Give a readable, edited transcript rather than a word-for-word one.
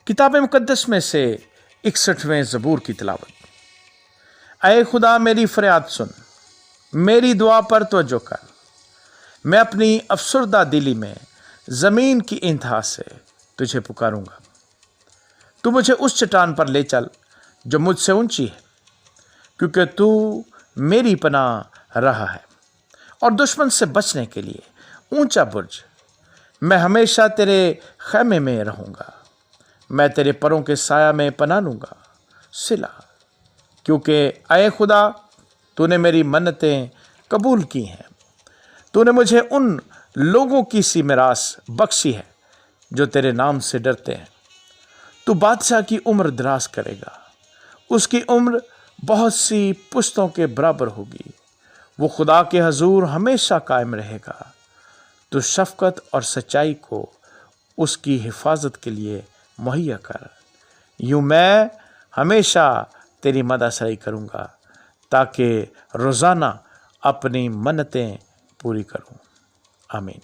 किताब मुकद्दस में से 61वें ज़बूर की तिलावत। ऐ खुदा मेरी फरियाद सुन, मेरी दुआ पर तवज्जो कर। मैं अपनी अफसरदा दिली में ज़मीन की इंतहा से तुझे पुकारूंगा। तू मुझे उस चट्टान पर ले चल जो मुझसे ऊंची है, क्योंकि तू मेरी पनाह रहा है और दुश्मन से बचने के लिए ऊंचा बुर्ज। मैं हमेशा तेरे खैमे में रहूंगा, मैं तेरे परों के साया में पनाह लूँगा। सिला। क्योंकि ऐ खुदा तूने मेरी मन्नतें कबूल की हैं, तूने मुझे उन लोगों की सी मिरास बख्शी है जो तेरे नाम से डरते हैं। तू बादशाह की उम्र दराज करेगा, उसकी उम्र बहुत सी पुश्तों के बराबर होगी। वो खुदा के हजूर हमेशा कायम रहेगा। तू शफकत और सच्चाई को उसकी हिफाजत के लिए मुहैया कर। यूँ मैं हमेशा तेरी मदद करूँगा ताकि रोज़ाना अपनी मन्नतें पूरी करूँ। आमीन।